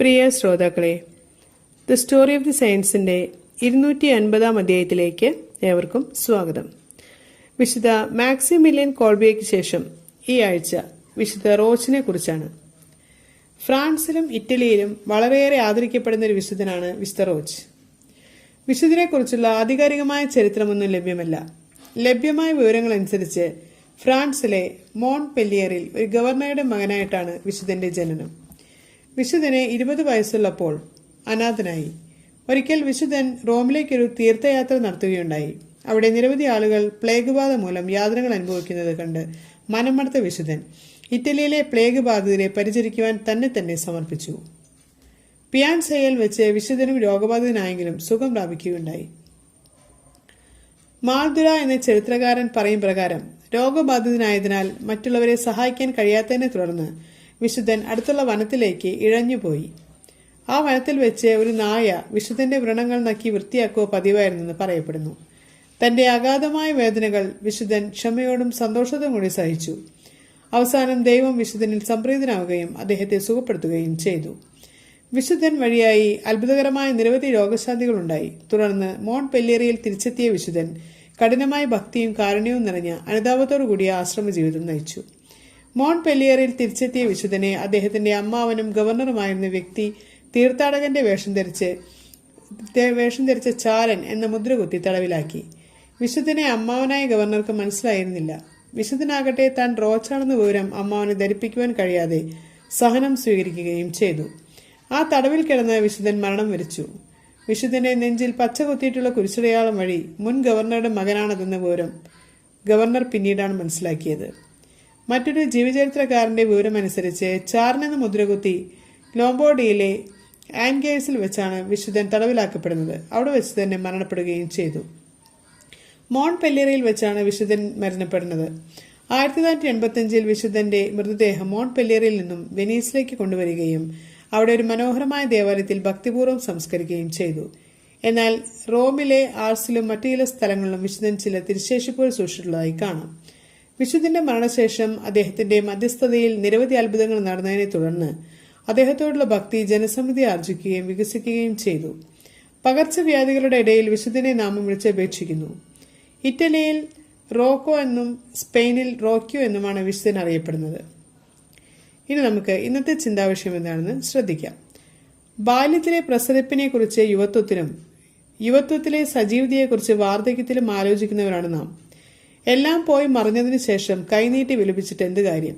പ്രിയ ശ്രോതാക്കളെ, the story of the സയൻസിന്റെ 250 അധ്യായത്തിലേക്ക് ഏവർക്കും സ്വാഗതം. വിശുദ്ധ മാക്സിമിലിയൻ കോൾബിയയ്ക്ക് ശേഷം ഈ ആഴ്ച വിശുദ്ധ റോച്ചിനെ കുറിച്ചാണ്. ഫ്രാൻസിലും ഇറ്റലിയിലും വളരെയേറെ ആദരിക്കപ്പെടുന്ന ഒരു വിശുദ്ധനാണ് വിശുദ്ധ റോച്ച്. വിശുദ്ധനെക്കുറിച്ചുള്ള ആധികാരികമായ ചരിത്രമൊന്നും ലഭ്യമല്ല. ലഭ്യമായ വിവരങ്ങളനുസരിച്ച് ഫ്രാൻസിലെ മോൺപെല്ലിയറിൽ ഒരു ഗവർണറുടെ മകനായിട്ടാണ് വിശുദ്ധന്റെ ജനനം. വിശുദ്ധന് 20 വയസ്സുള്ളപ്പോൾ അനാഥനായി. ഒരിക്കൽ വിശുദ്ധൻ റോമിലേക്കൊരു തീർത്ഥയാത്ര നടത്തുകയുണ്ടായി. അവിടെ നിരവധി ആളുകൾ പ്ലേഗ് ബാധ മൂലം യാതനകൾ അനുഭവിക്കുന്നത് കണ്ട് മനമടുത്ത വിശുദ്ധൻ ഇറ്റലിയിലെ പ്ലേഗ് ബാധിതരെ പരിചരിക്കുവാൻ തന്നെ സമർപ്പിച്ചു. പിയാൻസയിൽ വെച്ച് വിശുദ്ധനും രോഗബാധിതനായെങ്കിലും സുഖം പ്രാപിക്കുകയുണ്ടായി. മാൾദുര എന്ന ചരിത്രകാരൻ പറയും പ്രകാരം രോഗബാധിതനായതിനാൽ മറ്റുള്ളവരെ സഹായിക്കാൻ കഴിയാത്തതിനെ തുടർന്ന് വിശുദ്ധൻ അടുത്തുള്ള വനത്തിലേക്ക് ഇഴഞ്ഞുപോയി. ആ വനത്തിൽ വെച്ച് ഒരു നായ വിശുദ്ധന്റെ വ്രണങ്ങൾ നക്കി വൃത്തിയാക്കുക പതിവായിരുന്നെന്ന് പറയപ്പെടുന്നു. തന്റെ അഗാധമായ വേദനകൾ വിശുദ്ധൻ ക്ഷമയോടും സന്തോഷത്തോടും കൂടി സഹിച്ചു. അവസാനം ദൈവം വിശുദ്ധനിൽ സംപ്രീതനാവുകയും അദ്ദേഹത്തെ സുഖപ്പെടുത്തുകയും ചെയ്തു. വിശുദ്ധൻ വഴിയായി അത്ഭുതകരമായ നിരവധി രോഗശാന്തികളുണ്ടായി. തുടർന്ന് മോൺപെല്ലിയറിൽ തിരിച്ചെത്തിയ വിശുദ്ധൻ കഠിനമായ ഭക്തിയും കാരുണ്യവും നിറഞ്ഞ അനുതാപത്തോടു കൂടിയ ആശ്രമ ജീവിതം നയിച്ചു. മോൺപെല്ലിയറിൽ തിരിച്ചെത്തിയ വിശുദ്ധനെ അദ്ദേഹത്തിന്റെ അമ്മാവനും ഗവർണറുമായിരുന്ന വ്യക്തി തീർത്ഥാടകന്റെ വേഷം ധരിച്ച ചാരൻ എന്ന മുദ്രകുത്തി തടവിലാക്കി. വിശുദ്ധനെ അമ്മാവനായ ഗവർണർക്ക് മനസ്സിലായിരുന്നില്ല. വിശുദ്ധനാകട്ടെ താൻ റോച്ചാണെന്ന വിവരം അമ്മാവനെ ധരിപ്പിക്കുവാൻ കഴിയാതെ സഹനം സ്വീകരിക്കുകയും ചെയ്തു. ആ തടവിൽ കിടന്ന വിശുദ്ധൻ മരണം വരിച്ചു. വിശുദ്ധന്റെ നെഞ്ചിൽ പച്ച കുത്തിയിട്ടുള്ള കുരിശടയാളം വഴി മുൻ ഗവർണറുടെ മകനാണതെന്ന വിവരം ഗവർണർ പിന്നീടാണ് മനസ്സിലാക്കിയത്. മറ്റൊരു ജീവചരിത്രകാരന്റെ വിവരമനുസരിച്ച് ചാരൻ എന്ന മുദ്രകുത്തി ലോംബോർഡിയിലെ ആൻഗേഴ്സിൽ വെച്ചാണ് വിശുദ്ധൻ തടവിലാക്കപ്പെടുന്നത്. അവിടെ വെച്ച് തന്നെ മരണപ്പെടുകയും ചെയ്തു. മോൺപെല്ലിയറിൽ വെച്ചാണ് വിശുദ്ധൻ മരണപ്പെടുന്നത്. 1985 വിശുദ്ധന്റെ മൃതദേഹം മോൺപെല്ലിയറിൽ നിന്നും വെനീസിലേക്ക് കൊണ്ടുവരികയും അവിടെ ഒരു മനോഹരമായ ദേവാലയത്തിൽ ഭക്തിപൂർവ്വം സംസ്കരിക്കുകയും ചെയ്തു. എന്നാൽ റോമിലെ ആർസിലും മറ്റു ചില സ്ഥലങ്ങളിലും വിശുദ്ധൻ ചില തിരുശേഷിപ്പുകൾ സൂക്ഷിച്ചിട്ടുള്ളതായി കാണാം. വിശുദ്ധന്റെ മരണശേഷം അദ്ദേഹത്തിന്റെ മധ്യസ്ഥതയിൽ നിരവധി അത്ഭുതങ്ങൾ നടന്നതിനെ തുടർന്ന് അദ്ദേഹത്തോടുള്ള ഭക്തി ജനസമ്മതി ആർജിക്കുകയും വികസിക്കുകയും ചെയ്തു. പകർച്ചവ്യാധികളുടെ ഇടയിൽ വിശുദ്ധനെ നാമം വിളിച്ചപേക്ഷിക്കുന്നു. ഇറ്റലിയിൽ റോക്കോ എന്നും സ്പെയിനിൽ റോക്യോ എന്നുമാണ് വിശുദ്ധൻ അറിയപ്പെടുന്നത്. ഇനി നമുക്ക് ഇന്നത്തെ ചിന്താവിഷയം എന്താണെന്ന് ശ്രദ്ധിക്കാം. ബാല്യത്തിലെ പ്രസരിപ്പിനെ കുറിച്ച് യുവത്വത്തിലും യുവത്വത്തിലെ സജീവതയെക്കുറിച്ച് വാർദ്ധക്യത്തിലും ആലോചിക്കുന്നവരാണ് നാം. എല്ലാം പോയി മറിഞ്ഞതിനു ശേഷം കൈനീട്ടി വിലപിച്ചിട്ട് എന്ത് കാര്യം?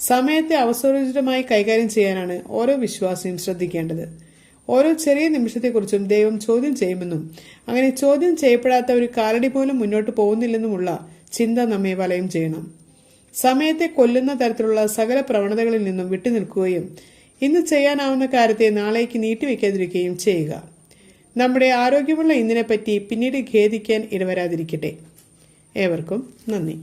സമയത്തെ അവസരോചിതമായി കൈകാര്യം ചെയ്യാനാണ് ഓരോ വിശ്വാസിയും ശ്രദ്ധിക്കേണ്ടത്. ഓരോ ചെറിയ നിമിഷത്തെക്കുറിച്ചും ദൈവം ചോദ്യം ചെയ്യുമെന്നും അങ്ങനെ ചോദ്യം ചെയ്യപ്പെടാത്ത ഒരു കാലടി പോലും മുന്നോട്ട് പോകുന്നില്ലെന്നുമുള്ള ചിന്ത നമ്മെ വലയം ചെയ്യണം. സമയത്തെ കൊല്ലുന്ന തരത്തിലുള്ള സകല പ്രവണതകളിൽ നിന്നും വിട്ടുനിൽക്കുകയും ഇന്ന് ചെയ്യാനാവുന്ന കാര്യത്തെ നാളേക്ക് നീട്ടിവെക്കാതിരിക്കുകയും ചെയ്യുക. നമ്മുടെ ആരോഗ്യമുള്ള ഇന്നിനെപ്പറ്റി പിന്നീട് ഖേദിക്കാൻ ഇടവരാതിരിക്കട്ടെ. ഏവർക്കും നന്ദി.